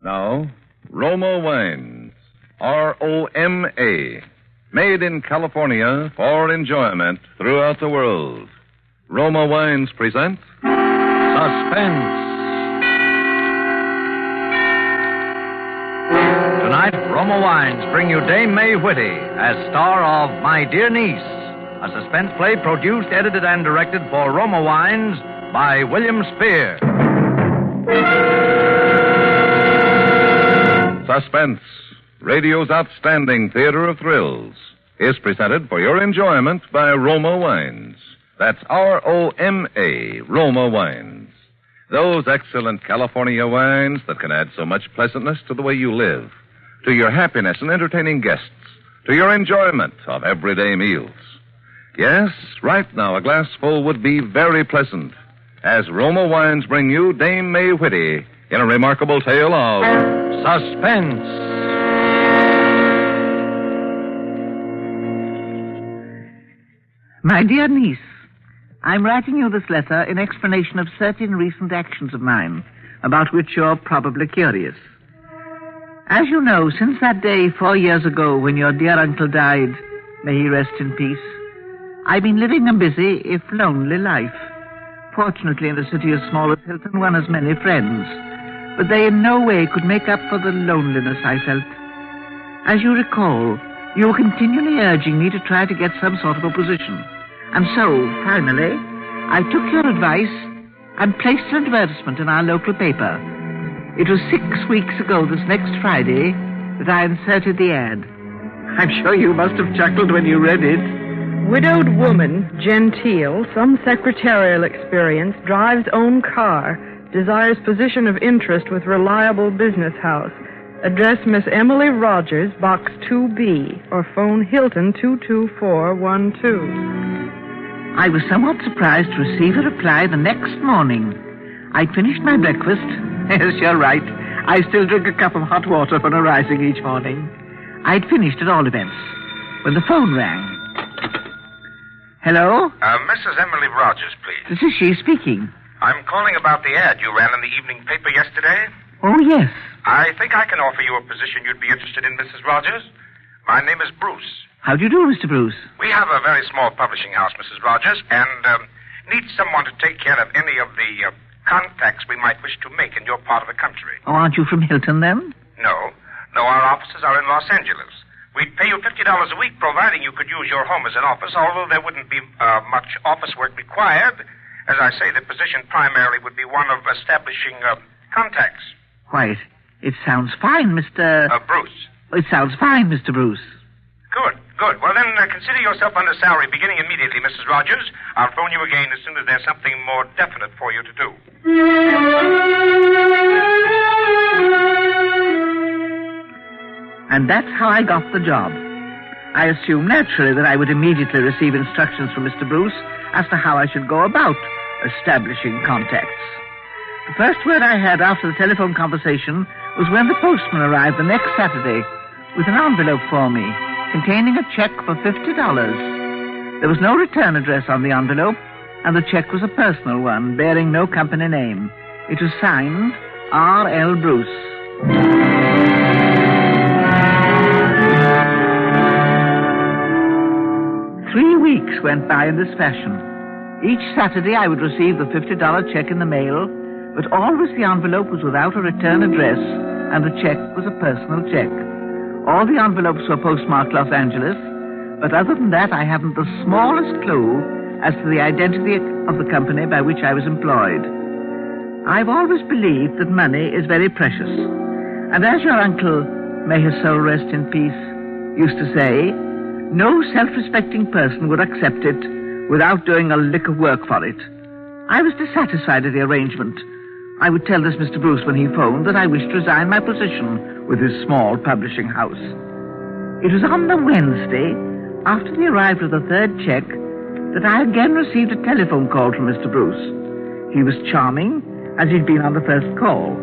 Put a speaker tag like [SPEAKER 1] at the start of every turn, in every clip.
[SPEAKER 1] Now, Roma Wines. R-O-M-A. Made in California for enjoyment throughout the world. Roma Wines present
[SPEAKER 2] Suspense. Tonight, Roma Wines bring you Dame May Whitty as star of My Dear Niece, a suspense play produced, edited, and directed for Roma Wines by William Spear.
[SPEAKER 1] Suspense, radio's outstanding theater of thrills, is presented for your enjoyment by Roma Wines. That's R-O-M-A, Roma Wines. Those excellent California wines that can add so much pleasantness to the way you live, to your happiness in entertaining guests, to your enjoyment of everyday meals. Yes, right now a glassful would be very pleasant, as Roma Wines bring you Dame May Whitty in a remarkable tale of
[SPEAKER 2] Suspense.
[SPEAKER 3] My dear niece, I'm writing you this letter in explanation of certain recent actions of mine, about which you're probably curious. As you know, since that day 4 years ago when your dear uncle died, may he rest in peace, I've been living a busy, if lonely, life. Fortunately, in a city as small as Hilton, one has many friends, but they in no way could make up for the loneliness I felt. As you recall, you were continually urging me to try to get some sort of a position. And so, finally, I took your advice and placed an advertisement in our local paper. It was 6 weeks ago this next Friday that I inserted the ad. I'm sure you must have chuckled when you read it.
[SPEAKER 4] Widowed woman, genteel, some secretarial experience, drives own car, desires position of interest with reliable business house. Address Miss Emily Rogers, Box 2B, or phone Hilton 22412.
[SPEAKER 3] I was somewhat surprised to receive a reply the next morning. I'd finished my breakfast. Yes, you're right. I still drink a cup of hot water on arising each morning. I'd finished at all events when the phone rang. Hello?
[SPEAKER 5] Mrs. Emily Rogers, please.
[SPEAKER 3] This is she speaking.
[SPEAKER 5] I'm calling about the ad you ran in the evening paper yesterday.
[SPEAKER 3] Oh, yes.
[SPEAKER 5] I think I can offer you a position you'd be interested in, Mrs. Rogers. My name is Bruce.
[SPEAKER 3] How do you do, Mr. Bruce?
[SPEAKER 5] We have a very small publishing house, Mrs. Rogers, and need someone to take care of any of the contacts we might wish to make in your part of the country.
[SPEAKER 3] Oh, aren't you from Hilton, then?
[SPEAKER 5] No, our offices are in Los Angeles. We'd pay you $50 a week, providing you could use your home as an office, although there wouldn't be much office work required. As I say, the position primarily would be one of establishing contacts.
[SPEAKER 3] Why, it sounds fine, Mr...
[SPEAKER 5] Bruce.
[SPEAKER 3] It sounds fine, Mr. Bruce.
[SPEAKER 5] Good. Well, then, consider yourself under salary beginning immediately, Mrs. Rogers. I'll phone you again as soon as there's something more definite for you to do.
[SPEAKER 3] And that's how I got the job. I assumed naturally that I would immediately receive instructions from Mr. Bruce as to how I should go about establishing contacts. The first word I had after the telephone conversation was when the postman arrived the next Saturday with an envelope for me containing a check for $50. There was no return address on the envelope, and the check was a personal one bearing no company name. It was signed R.L. Bruce. 3 weeks went by in this fashion. Each Saturday I would receive the $50 check in the mail, but always the envelope was without a return address, and the check was a personal check. All the envelopes were postmarked Los Angeles, but other than that I hadn't the smallest clue as to the identity of the company by which I was employed. I've always believed that money is very precious, and as your uncle, may his soul rest in peace, used to say, no self-respecting person would accept it without doing a lick of work for it. I was dissatisfied at the arrangement. I would tell this Mr. Bruce when he phoned that I wished to resign my position with his small publishing house. It was on the Wednesday, after the arrival of the third check, that I again received a telephone call from Mr. Bruce. He was charming, as he'd been on the first call.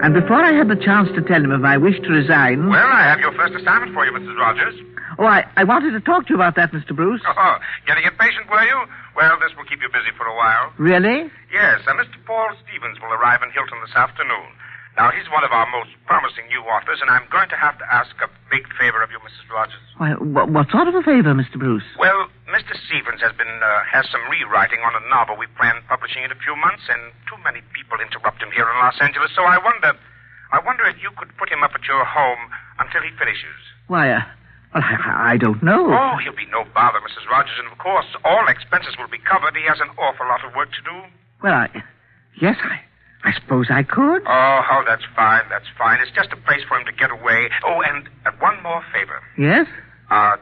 [SPEAKER 3] And before I had the chance to tell him of my wish to resign...
[SPEAKER 5] Well, I have your first assignment for you, Mrs. Rogers.
[SPEAKER 3] Oh, I wanted to talk to you about that, Mr. Bruce.
[SPEAKER 5] Oh, getting impatient, were you? Well, this will keep you busy for a while.
[SPEAKER 3] Really?
[SPEAKER 5] Yes, Mr. Paul Stevens will arrive in Hilton this afternoon. Now, he's one of our most promising new authors, and I'm going to have to ask a big favor of you, Mrs. Rogers.
[SPEAKER 3] Why, what sort of a favor, Mr. Bruce?
[SPEAKER 5] Well, Mr. Stevens has some rewriting on a novel we plan publishing in a few months, and too many people interrupt him here in Los Angeles, so I wonder if you could put him up at your home until he finishes.
[SPEAKER 3] Why, I don't know.
[SPEAKER 5] Oh, he'll be no bother, Mrs. Rogers, and of course, all expenses will be covered. He has an awful lot of work to do.
[SPEAKER 3] Well, yes, I suppose I could.
[SPEAKER 5] Oh, that's fine. It's just a place for him to get away. Oh, and one more favor.
[SPEAKER 3] Yes?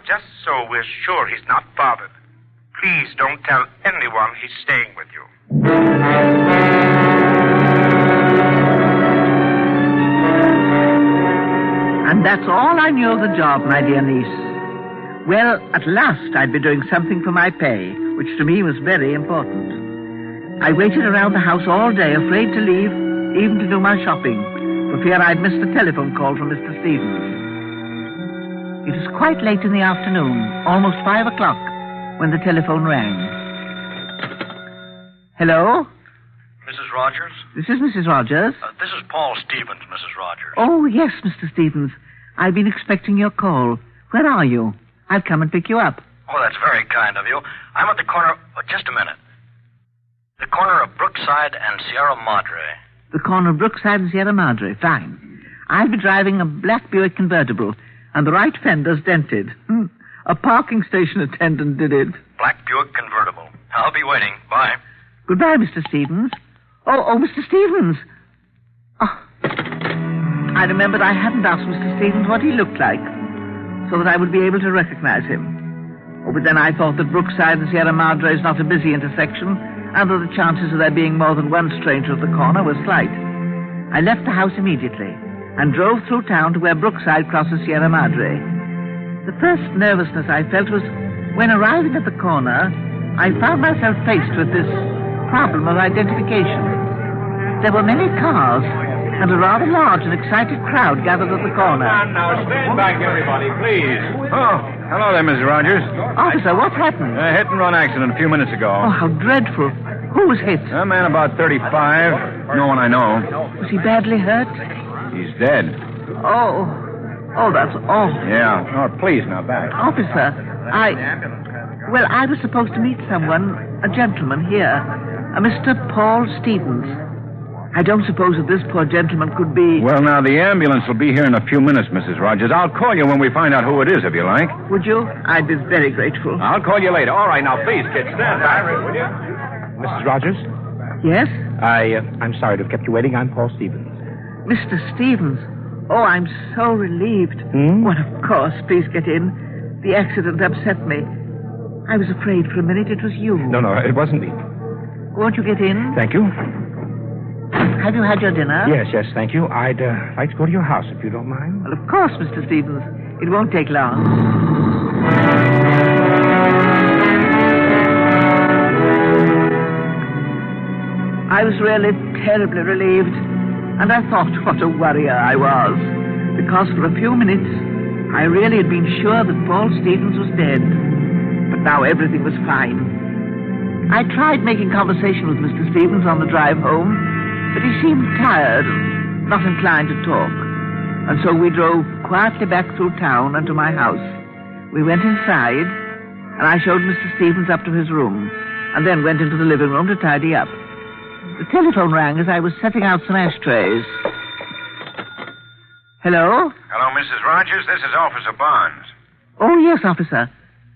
[SPEAKER 5] Just so we're sure he's not bothered. Please don't tell anyone he's staying with you.
[SPEAKER 3] And that's all I knew of the job, my dear niece. Well, at last I'd be doing something for my pay, which to me was very important. I waited around the house all day, afraid to leave, even to do my shopping, for fear I'd miss the telephone call from Mr. Stevens. It was quite late in the afternoon, almost 5 o'clock, when the telephone rang. Hello?
[SPEAKER 2] Mrs. Rogers?
[SPEAKER 3] This is Mrs. Rogers.
[SPEAKER 2] This is Paul Stevens, Mrs. Rogers.
[SPEAKER 3] Oh, yes, Mr. Stevens. I've been expecting your call. Where are you? I'll come and pick you up.
[SPEAKER 2] Oh, that's very kind of you. I'm at the corner... Oh, just a minute. The corner of Brookside and Sierra Madre.
[SPEAKER 3] The corner of Brookside and Sierra Madre. Fine. I'll be driving a black Buick convertible, and the right fender's dented. A parking station attendant did it.
[SPEAKER 2] Black Buick convertible. I'll be waiting. Bye.
[SPEAKER 3] Goodbye, Mr. Stevens. Oh, Mr. Stevens. Oh. I remembered I hadn't asked Mr. Stevens what he looked like, so that I would be able to recognize him. Oh, but then I thought that Brookside and Sierra Madre is not a busy intersection, and that the chances of there being more than one stranger at the corner were slight. I left the house immediately and drove through town to where Brookside crosses Sierra Madre. The first nervousness I felt was when arriving at the corner, I found myself faced with this problem of identification. There were many cars and a rather large and excited crowd gathered at the corner.
[SPEAKER 6] Now, stand back, everybody, please. Oh, hello there, Mrs. Rogers.
[SPEAKER 3] Officer, what's happened?
[SPEAKER 6] A hit-and-run accident a few minutes ago.
[SPEAKER 3] Oh, how dreadful. Who was hit?
[SPEAKER 6] A man about 35. No one I know.
[SPEAKER 3] Was he badly hurt?
[SPEAKER 6] He's dead.
[SPEAKER 3] Oh, that's awful.
[SPEAKER 6] Yeah. Oh, please, now back.
[SPEAKER 3] Officer, I was supposed to meet someone, a gentleman here, a Mr. Paul Stevens. I don't suppose that this poor gentleman could be...
[SPEAKER 6] Well, now, the ambulance will be here in a few minutes, Mrs. Rogers. I'll call you when we find out who it is, if you like.
[SPEAKER 3] Would you? I'd be very grateful.
[SPEAKER 6] I'll call you later. All right, now, please, kid, stand back, will you?
[SPEAKER 7] Mrs. Rogers?
[SPEAKER 3] Yes?
[SPEAKER 7] I'm sorry to have kept you waiting. I'm Paul Stevens.
[SPEAKER 3] Mr. Stevens. Oh, I'm so relieved. Well, of course. Please get in. The accident upset me. I was afraid for a minute it was you.
[SPEAKER 7] No, it wasn't me.
[SPEAKER 3] Won't you get in?
[SPEAKER 7] Thank you.
[SPEAKER 3] Have you had your dinner?
[SPEAKER 7] Yes, thank you. I'd like to go to your house, if you don't mind.
[SPEAKER 3] Well, of course, Mr. Stevens. It won't take long. I was really terribly relieved, and I thought what a worrier I was, because for a few minutes I really had been sure that Paul Stevens was dead. But now everything was fine. I tried making conversation with Mr. Stevens on the drive home, but he seemed tired and not inclined to talk. And so we drove quietly back through town and to my house. We went inside, and I showed Mr. Stevens up to his room, and then went into the living room to tidy up. The telephone rang as I was setting out some ashtrays. Hello?
[SPEAKER 6] Hello, Mrs. Rogers. This is Officer Barnes.
[SPEAKER 3] Oh, yes, officer.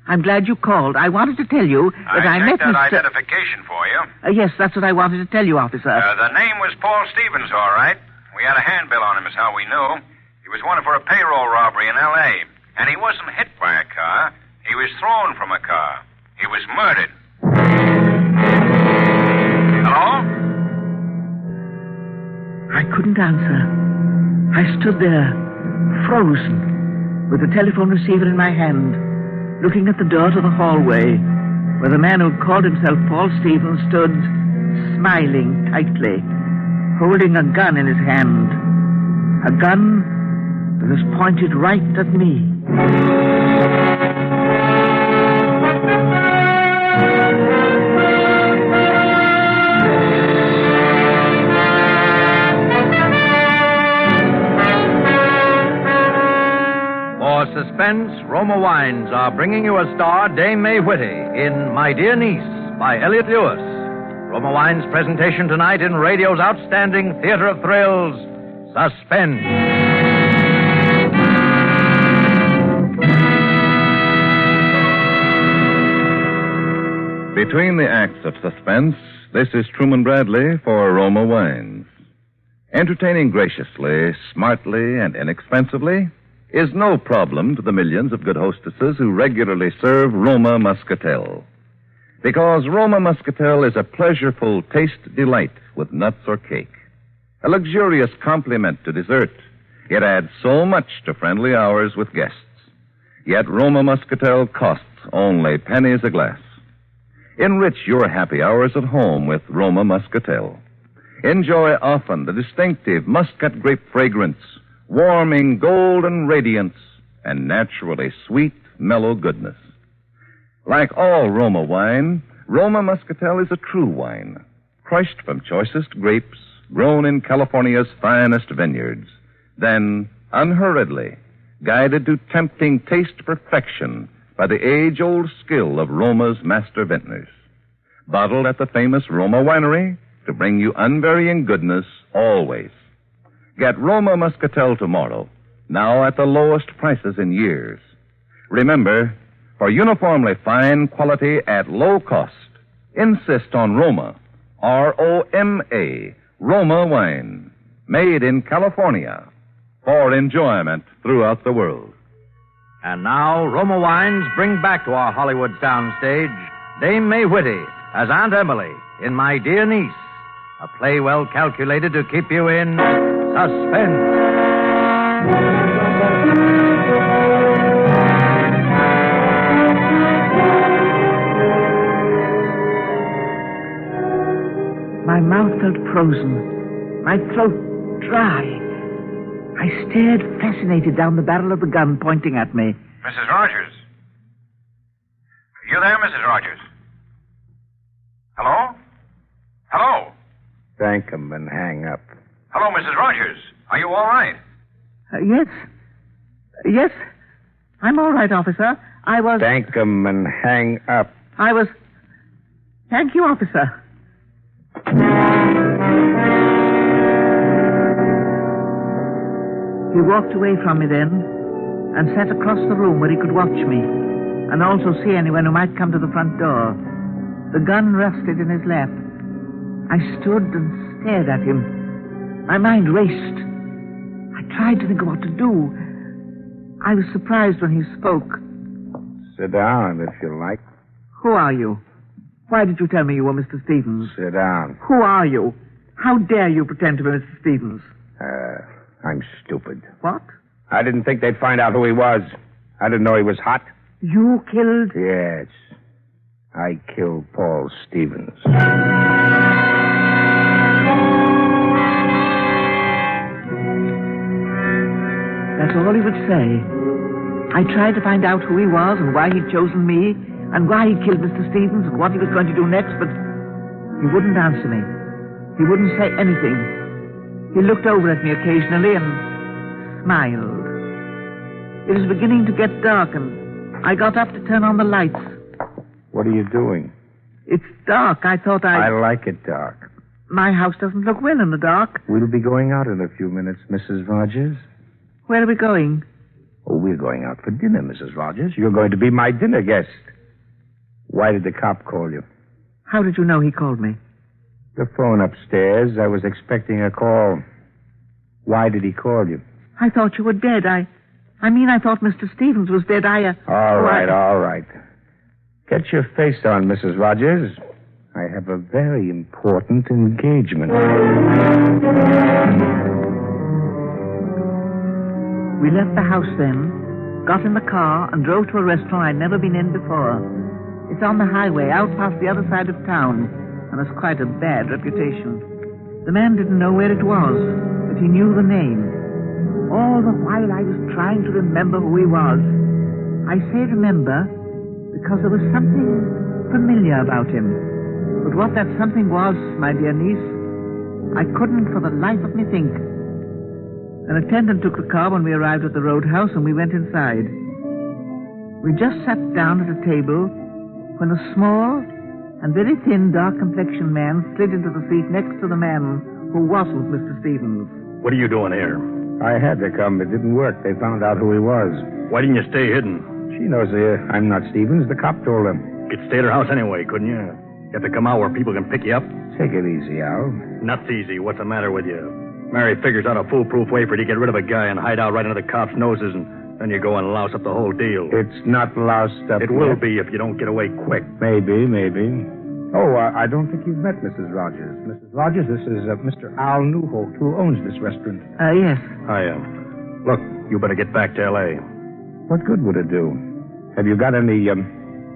[SPEAKER 3] I'm glad you called. I wanted to tell you that I met
[SPEAKER 6] checked that
[SPEAKER 3] Mr.
[SPEAKER 6] identification for you.
[SPEAKER 3] Yes, that's what I wanted to tell you, officer.
[SPEAKER 6] The name was Paul Stevens, all right. We had a handbill on him, is how we knew. He was wanted for a payroll robbery in L.A., and he wasn't hit by a car. He was thrown from a car. He was murdered. Hello?
[SPEAKER 3] I couldn't answer. I stood there, frozen, with the telephone receiver in my hand, looking at the door to the hallway, where the man who called himself Paul Stevens stood, smiling tightly, holding a gun in his hand. A gun that was pointed right at me.
[SPEAKER 2] suspense, Roma Wines are bringing you a star, Dame May Whitty, in My Dear Niece by Elliott Lewis. Roma Wines' presentation tonight in radio's outstanding theater of thrills, Suspense.
[SPEAKER 1] Between the acts of suspense, this is Truman Bradley for Roma Wines. Entertaining graciously, smartly, and inexpensively is no problem to the millions of good hostesses who regularly serve Roma Muscatel. Because Roma Muscatel is a pleasureful taste delight with nuts or cake, a luxurious complement to dessert. It adds so much to friendly hours with guests. Yet Roma Muscatel costs only pennies a glass. Enrich your happy hours at home with Roma Muscatel. Enjoy often the distinctive muscat grape fragrance, warming golden radiance, and naturally sweet, mellow goodness. Like all Roma wine, Roma Muscatel is a true wine, crushed from choicest grapes, grown in California's finest vineyards, then, unhurriedly, guided to tempting taste perfection by the age-old skill of Roma's master vintners. Bottled at the famous Roma Winery to bring you unvarying goodness always. Get Roma Muscatel tomorrow, now at the lowest prices in years. Remember, for uniformly fine quality at low cost, insist on Roma, R-O-M-A, Roma wine, made in California for enjoyment throughout the world.
[SPEAKER 2] And now, Roma Wines bring back to our Hollywood soundstage Dame May Whitty as Aunt Emily in My Dear Niece, a play well calculated to keep you in suspense.
[SPEAKER 3] My mouth felt frozen, my throat dry. I stared fascinated down the barrel of the gun pointing at me.
[SPEAKER 6] Mrs. Rogers? You there, Mrs. Rogers? Hello? Hello?
[SPEAKER 7] Thank him and hang up.
[SPEAKER 6] Hello, Mrs. Rogers. Are you all right?
[SPEAKER 3] Yes. Yes. I'm all right, officer. I was...
[SPEAKER 7] Thank him and hang up.
[SPEAKER 3] I was... Thank you, officer. He walked away from me then and sat across the room where he could watch me and also see anyone who might come to the front door. The gun rested in his lap. I stood and stared at him. My mind raced. I tried to think of what to do. I was surprised when he spoke.
[SPEAKER 7] Sit down, if you like.
[SPEAKER 3] Who are you? Why did you tell me you were Mr. Stevens?
[SPEAKER 7] Sit down.
[SPEAKER 3] Who are you? How dare you pretend to be Mr. Stevens?
[SPEAKER 7] I'm stupid.
[SPEAKER 3] What?
[SPEAKER 7] I didn't think they'd find out who he was. I didn't know he was hot.
[SPEAKER 3] You killed...
[SPEAKER 7] Yes. I killed Paul Stevens.
[SPEAKER 3] That's all he would say. I tried to find out who he was and why he'd chosen me and why he killed Mr. Stevens and what he was going to do next, but he wouldn't answer me. He wouldn't say anything. He looked over at me occasionally and smiled. It was beginning to get dark, and I got up to turn on the lights.
[SPEAKER 7] What are you doing?
[SPEAKER 3] It's dark. I thought
[SPEAKER 7] I like it dark.
[SPEAKER 3] My house doesn't look well in the dark.
[SPEAKER 7] We'll be going out in a few minutes, Mrs. Rogers.
[SPEAKER 3] Where are we going?
[SPEAKER 7] Oh, we're going out for dinner, Mrs. Rogers. You're going to be my dinner guest. Why did the cop call you?
[SPEAKER 3] How did you know he called me?
[SPEAKER 7] The phone upstairs. I was expecting a call. Why did he call you?
[SPEAKER 3] I thought you were dead. I thought Mr. Stevens was dead.
[SPEAKER 7] All right. Get your face on, Mrs. Rogers. I have a very important engagement.
[SPEAKER 3] We left the house then, got in the car, and drove to a restaurant I'd never been in before. It's on the highway, out past the other side of town, and has quite a bad reputation. The man didn't know where it was, but he knew the name. All the while I was trying to remember who he was. I say remember because there was something familiar about him. But what that something was, my dear niece, I couldn't for the life of me think. An attendant took the car when we arrived at the roadhouse, and we went inside. We just sat down at a table when a small and very thin, dark-complexioned man slid into the seat next to the man who wasn't Mr. Stevens.
[SPEAKER 8] What are you doing here?
[SPEAKER 7] I had to come. It didn't work. They found out who he was.
[SPEAKER 8] Why didn't you stay hidden?
[SPEAKER 7] She knows I'm not Stevens. The cop told him.
[SPEAKER 8] You could stay at her house anyway, couldn't you? You have to come out where people can pick you up.
[SPEAKER 7] Take it easy, Al.
[SPEAKER 8] Nuts easy. What's the matter with you? Mary figures out a foolproof way for you to get rid of a guy and hide out right under the cops' noses, and then you go and louse up the whole deal.
[SPEAKER 7] It's not loused up.
[SPEAKER 8] It will be if you don't get away quick.
[SPEAKER 7] Maybe. Oh, I don't think you've met Mrs. Rogers. Mrs. Rogers, this is Mr. Al Newholt, who owns this restaurant.
[SPEAKER 3] Yes.
[SPEAKER 8] I Look, you better get back to L.A.
[SPEAKER 7] What good would it do? Have you got any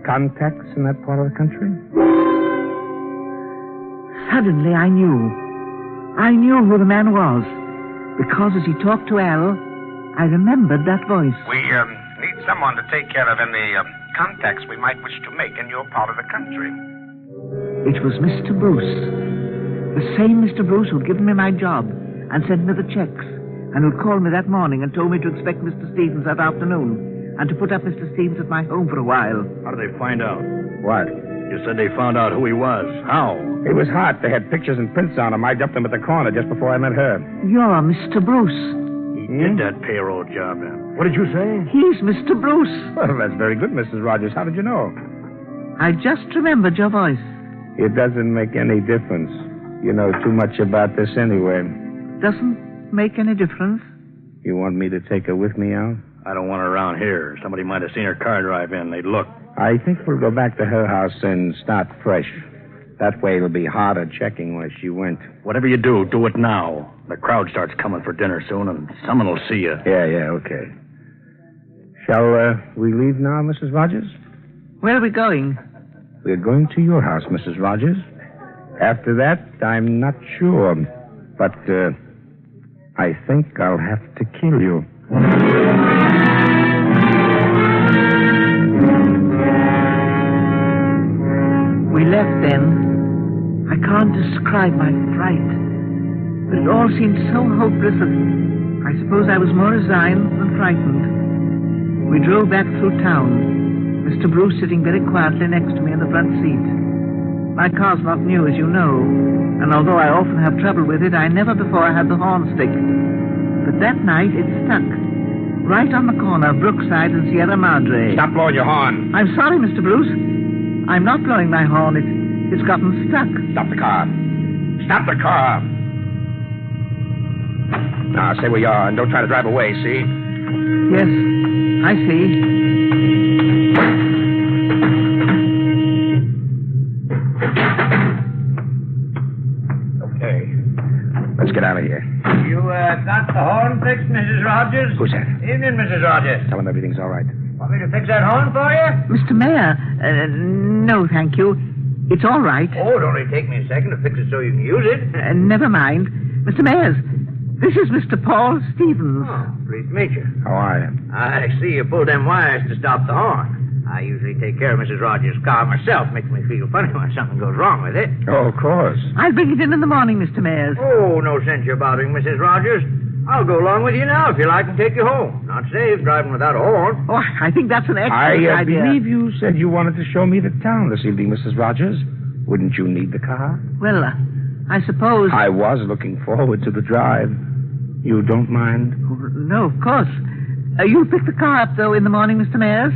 [SPEAKER 7] contacts in that part of the country?
[SPEAKER 3] Suddenly, I knew who the man was. Because as he talked to Al, I remembered that voice.
[SPEAKER 5] We need someone to take care of any contacts we might wish to make in your part of the country.
[SPEAKER 3] It was Mr. Bruce. The same Mr. Bruce who'd given me my job and sent me the checks, and who'd called me that morning and told me to expect Mr. Stevens that afternoon, and to put up Mr. Stevens at my home for a while.
[SPEAKER 8] How did they find out?
[SPEAKER 7] What?
[SPEAKER 8] You said they found out who he was. How?
[SPEAKER 7] It was hot. They had pictures and prints on him. I dumped him at the corner just before I met her.
[SPEAKER 3] You're Mr. Bruce.
[SPEAKER 8] He did that payroll job, then. What did you say?
[SPEAKER 3] He's Mr. Bruce.
[SPEAKER 7] Well, that's very good, Mrs. Rogers. How did you know?
[SPEAKER 3] I just remembered your voice.
[SPEAKER 7] It doesn't make any difference. You know too much about this anyway.
[SPEAKER 3] Doesn't make any difference?
[SPEAKER 7] You want me to take her with me, Al?
[SPEAKER 8] I don't want her around here. Somebody might have seen her car drive in. They'd look.
[SPEAKER 7] I think we'll go back to her house and start fresh. That way it'll be harder checking where she went.
[SPEAKER 8] Whatever you do, do it now. The crowd starts coming for dinner soon, and someone will see you.
[SPEAKER 7] Yeah, okay. Shall we leave now, Mrs. Rogers?
[SPEAKER 3] Where are we going?
[SPEAKER 7] We're going to your house, Mrs. Rogers. After that, I'm not sure. But I think I'll have to kill you.
[SPEAKER 3] We left then. I can't describe my fright. But it all seemed so hopeless that I suppose I was more resigned than frightened. We drove back through town, Mr. Bruce sitting very quietly next to me in the front seat. My car's not new, as you know, and although I often have trouble with it, I never before had the horn stick. But that night it stuck, right on the corner of Brookside and Sierra Madre.
[SPEAKER 7] Stop blowing your horn.
[SPEAKER 3] I'm sorry, Mr. Bruce. I'm not blowing my horn. It's gotten stuck.
[SPEAKER 7] Stop the car. Stop the car. Now, stay where you are and don't try to drive away, see?
[SPEAKER 3] Yes, I see.
[SPEAKER 7] Okay. Let's get out of here.
[SPEAKER 9] You got the horn fixed, Mrs. Rogers?
[SPEAKER 7] Who's that?
[SPEAKER 9] Evening, Mrs. Rogers.
[SPEAKER 7] Tell him everything's all right.
[SPEAKER 9] Want me to fix that horn for you?
[SPEAKER 3] Mr. Mayor, no, thank you. It's all right.
[SPEAKER 9] Oh, it'll only take me a second to fix it so you can use it.
[SPEAKER 3] Never mind. Mr. Mayors, this is Mr. Paul Stevens.
[SPEAKER 9] Oh, pleased to meet you.
[SPEAKER 7] How are you?
[SPEAKER 9] I see you pulled them wires to stop the horn. I usually take care of Mrs. Rogers' car myself. Makes me feel funny when something goes wrong with it.
[SPEAKER 7] Oh, of course.
[SPEAKER 3] I'll bring it in the morning, Mr. Mayors.
[SPEAKER 9] Oh, no sense you're bothering Mrs. Rogers. I'll go along with you now if you like and take you home. Not safe driving without a horn.
[SPEAKER 3] Oh, I think that's an excellent
[SPEAKER 7] I
[SPEAKER 3] idea.
[SPEAKER 7] believe you said you wanted to show me the town this evening, Mrs. Rogers. Wouldn't you need the car?
[SPEAKER 3] Well, I suppose...
[SPEAKER 7] I was looking forward to the drive. You don't mind?
[SPEAKER 3] No, of course. You'll pick the car up, though, in the morning, Mr. Mayors?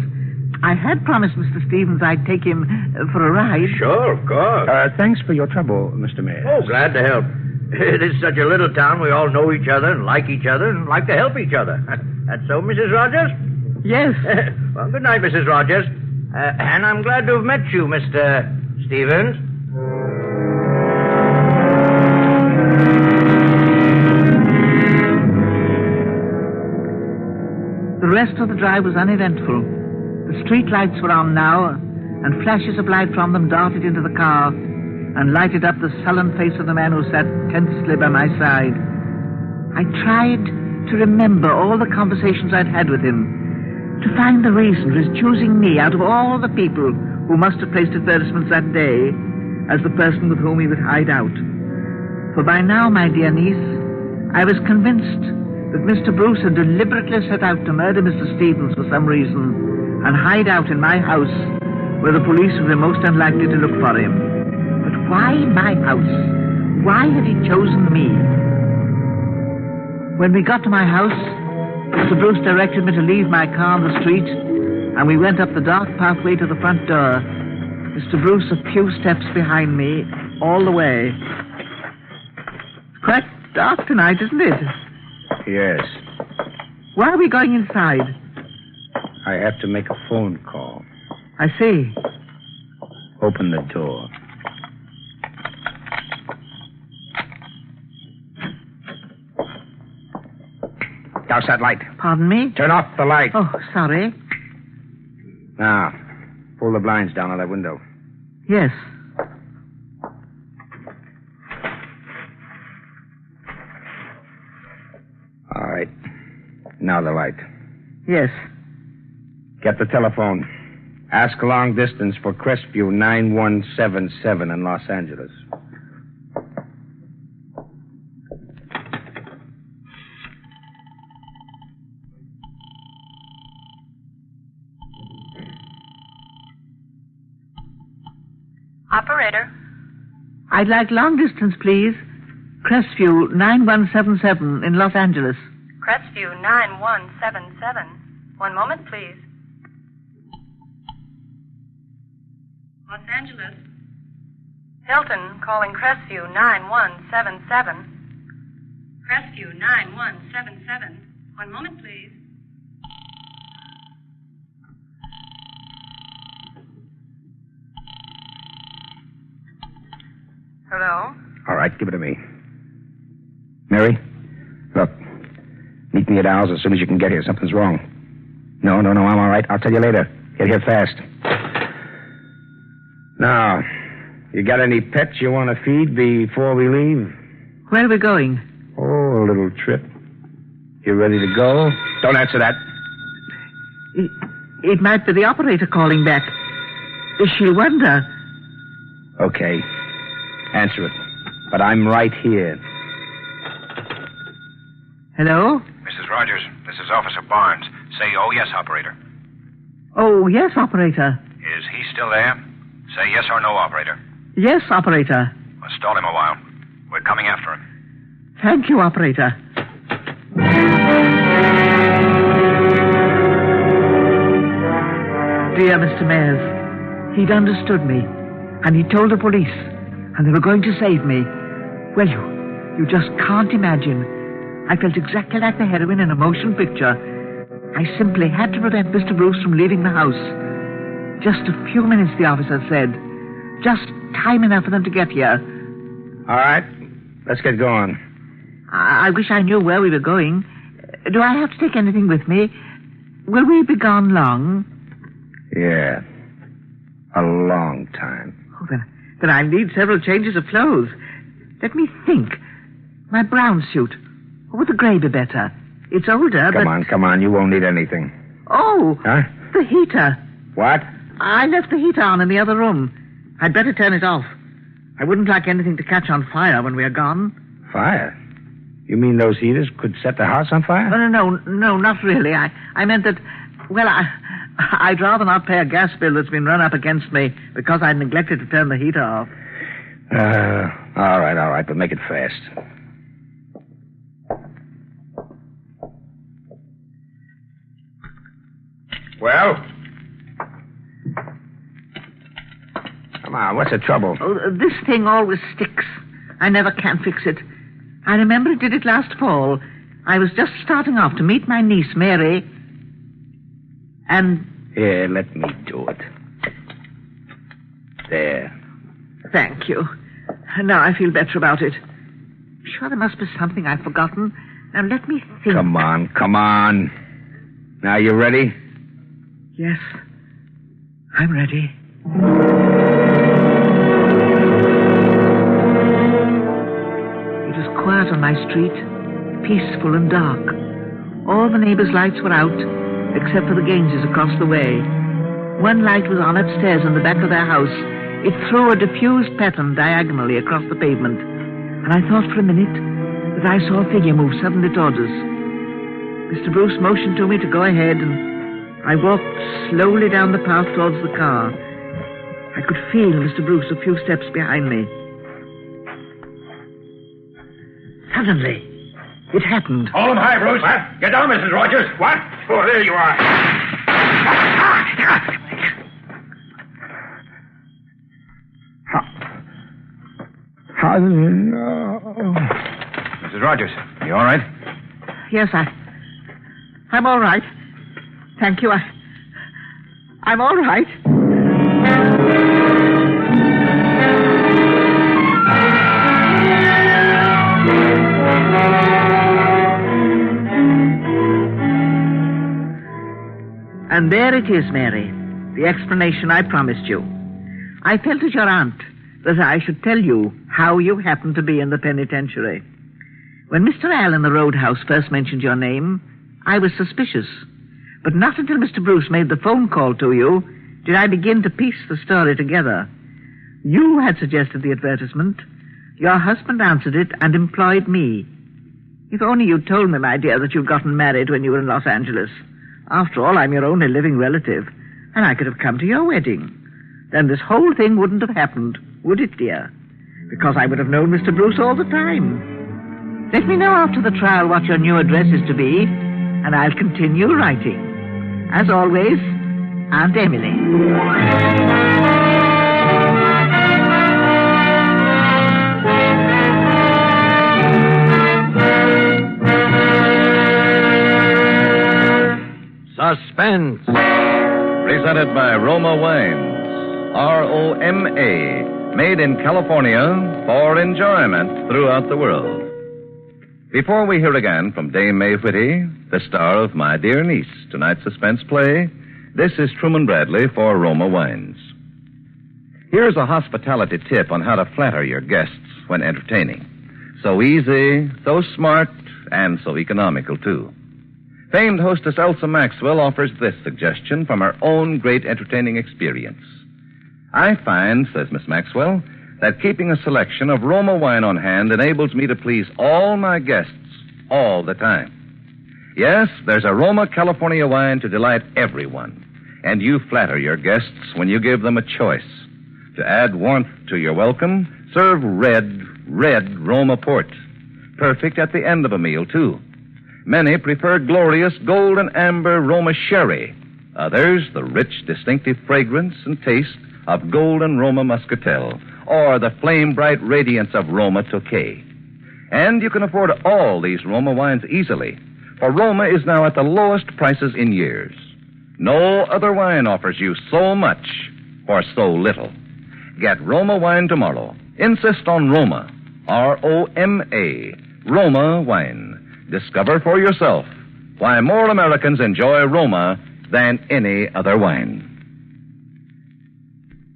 [SPEAKER 3] I had promised Mr. Stevens I'd take him for a ride.
[SPEAKER 9] Sure, of course.
[SPEAKER 7] Thanks for your trouble, Mr. Mayor.
[SPEAKER 9] Oh, glad to help. It is such a little town. We all know each other and like to help each other. That's so, Mrs. Rogers?
[SPEAKER 3] Yes.
[SPEAKER 9] Well, good night, Mrs. Rogers. And I'm glad to have met you, Mr. Stevens.
[SPEAKER 3] The rest of the drive was uneventful. The street lights were on now, and flashes of light from them darted into the car and lighted up the sullen face of the man who sat tensely by my side. I tried to remember all the conversations I'd had with him, to find the reason for his choosing me out of all the people who must have placed advertisements that day as the person with whom he would hide out. For by now, my dear niece, I was convinced that Mr. Bruce had deliberately set out to murder Mr. Stevens for some reason, and hide out in my house where the police would be most unlikely to look for him. But why my house? Why had he chosen me? When we got to my house, Mr. Bruce directed me to leave my car on the street, and we went up the dark pathway to the front door. Mr. Bruce a few steps behind me, all the way. It's quite dark tonight, isn't it?
[SPEAKER 7] Yes.
[SPEAKER 3] Why are we going inside?
[SPEAKER 7] I have to make a phone call.
[SPEAKER 3] I see.
[SPEAKER 7] Open the door. Douse that light.
[SPEAKER 3] Pardon me?
[SPEAKER 7] Turn off the light.
[SPEAKER 3] Oh, sorry.
[SPEAKER 7] Now, pull the blinds down on that window.
[SPEAKER 3] Yes.
[SPEAKER 7] All right. Now the light.
[SPEAKER 3] Yes.
[SPEAKER 7] Get the telephone. Ask long distance for Crestview 9177 in Los Angeles.
[SPEAKER 10] Operator.
[SPEAKER 3] I'd like long distance, please. Crestview 9177 in Los Angeles.
[SPEAKER 10] Crestview 9177. One moment, please. Los Angeles. Hilton calling Crestview 9177. Crestview 9177. One moment, please. Hello?
[SPEAKER 7] All right, give it to me. Mary, look. Meet me at Al's as soon as you can get here. Something's wrong. No, I'm all right. I'll tell you later. Get here fast. Now, you got any pets you want to feed before we leave?
[SPEAKER 3] Where are we going?
[SPEAKER 7] Oh, a little trip. You ready to go? Don't answer that.
[SPEAKER 3] It might be the operator calling back. She'll wonder.
[SPEAKER 7] Okay. Answer it. But I'm right here.
[SPEAKER 3] Hello?
[SPEAKER 6] Mrs. Rogers, this is Officer Barnes. Say, oh, yes, operator.
[SPEAKER 3] Oh, yes, operator.
[SPEAKER 6] Is he still there? Say yes or no, operator.
[SPEAKER 3] Yes, operator.
[SPEAKER 6] Well, stall him a while. We're coming after him.
[SPEAKER 3] Thank you, operator. Dear Mr. Mayers, he'd understood me, and he told the police, and they were going to save me. Well, you just can't imagine. I felt exactly like the heroine in a motion picture. I simply had to prevent Mr. Bruce from leaving the house. Just a few minutes, the officer said. Just time enough for them to get here.
[SPEAKER 7] All right. Let's get going.
[SPEAKER 3] I wish I knew where we were going. Do I have to take anything with me? Will we be gone long?
[SPEAKER 7] Yeah. A long time.
[SPEAKER 3] Oh, then I need several changes of clothes. Let me think. My brown suit. Or would the gray be better? It's older, but...
[SPEAKER 7] Come on. You won't need anything.
[SPEAKER 3] Oh!
[SPEAKER 7] Huh?
[SPEAKER 3] The heater.
[SPEAKER 7] What?
[SPEAKER 3] I left the heater on in the other room. I'd better turn it off. I wouldn't like anything to catch on fire when we are gone.
[SPEAKER 7] Fire? You mean those heaters could set the house on fire?
[SPEAKER 3] No, not really. I meant that, well, I'd rather not pay a gas bill that's been run up against me because I neglected to turn the heater off.
[SPEAKER 7] All right, but make it fast. Well? Come on, what's the trouble?
[SPEAKER 3] Oh, this thing always sticks. I never can fix it. I remember it did it last fall. I was just starting off to meet my niece, Mary. And...
[SPEAKER 7] Here, let me do it. There.
[SPEAKER 3] Thank you. Now I feel better about it. Sure there must be something I've forgotten. Now let me think.
[SPEAKER 7] Come on. Now you ready?
[SPEAKER 3] Yes. I'm ready. It was quiet on my street, peaceful and dark. All the neighbors' lights were out, except for the Gaineses across the way. One light was on upstairs in the back of their house. It threw a diffused pattern diagonally across the pavement, and I thought for a minute that I saw a figure move suddenly towards us. Mr. Bruce motioned to me to go ahead, and I walked slowly down the path towards the car. I could feel Mr. Bruce a few steps behind me. Suddenly, it happened.
[SPEAKER 6] Hold him high, Bruce. What? Get down, Mrs. Rogers. What? Oh, there you are. Mrs. Rogers, you all right?
[SPEAKER 3] Yes, I'm all right. Thank you. I'm all right. And there it is, Mary, the explanation I promised you. I felt as your aunt that I should tell you how you happened to be in the penitentiary. When Mr. Al in the roadhouse first mentioned your name, I was suspicious. But not until Mr. Bruce made the phone call to you did I begin to piece the story together. You had suggested the advertisement. Your husband answered it and employed me. If only you'd told me, my dear, that you'd gotten married when you were in Los Angeles. After all, I'm your only living relative, and I could have come to your wedding. Then this whole thing wouldn't have happened, would it, dear? Because I would have known Mr. Bruce all the time. Let me know after the trial what your new address is to be, and I'll continue writing. As always, Aunt Emily.
[SPEAKER 2] Suspense.
[SPEAKER 1] Presented by Roma Wines. R-O-M-A. Made in California for enjoyment throughout the world. Before we hear again from Dame May Whitty, the star of My Dear Niece, tonight's suspense play, this is Truman Bradley for Roma Wines. Here's a hospitality tip on how to flatter your guests when entertaining. So easy, so smart, and so economical, too. Famed hostess Elsa Maxwell offers this suggestion from her own great entertaining experience. I find, says Miss Maxwell, that keeping a selection of Roma wine on hand enables me to please all my guests all the time. Yes, there's a Roma California wine to delight everyone, and you flatter your guests when you give them a choice. To add warmth to your welcome, serve red Roma port. Perfect at the end of a meal, too. Many prefer glorious golden amber Roma sherry. Others, the rich, distinctive fragrance and taste of golden Roma muscatel, or the flame-bright radiance of Roma Tokay. And you can afford all these Roma wines easily, for Roma is now at the lowest prices in years. No other wine offers you so much for so little. Get Roma wine tomorrow. Insist on Roma. R-O-M-A. Roma wine. Discover for yourself why more Americans enjoy Roma than any other wine.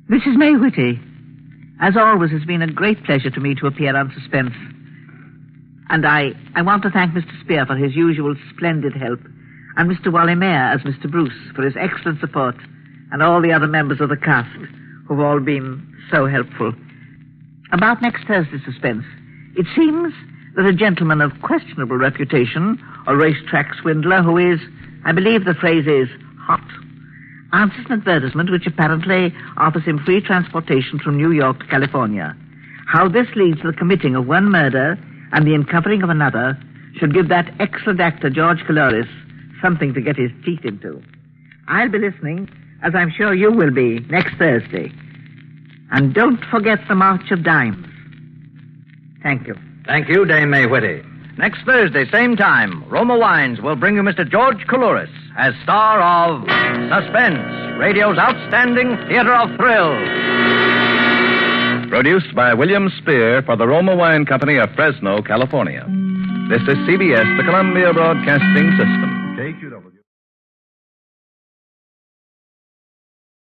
[SPEAKER 3] This is May Whitty. As always, it's been a great pleasure to me to appear on Suspense. And I want to thank Mr. Spear for his usual splendid help, and Mr. Wally Mayer as Mr. Bruce for his excellent support, and all the other members of the cast who've all been so helpful. About next Thursday's Suspense, it seems that a gentleman of questionable reputation, a racetrack swindler who is, I believe the phrase is, hot, answers an advertisement which apparently offers him free transportation from New York to California. How this leads to the committing of one murder and the uncovering of another should give that excellent actor, George Coulouris, something to get his teeth into. I'll be listening, as I'm sure you will be, next Thursday. And don't forget the March of Dimes. Thank you.
[SPEAKER 2] Thank you, Dame May Whitty. Next Thursday, same time, Roma Wines will bring you Mr. George Coulouris as star of Suspense, radio's outstanding theater of thrills.
[SPEAKER 1] Produced by William Spear for the Roma Wine Company of Fresno, California. This is CBS, the Columbia Broadcasting System.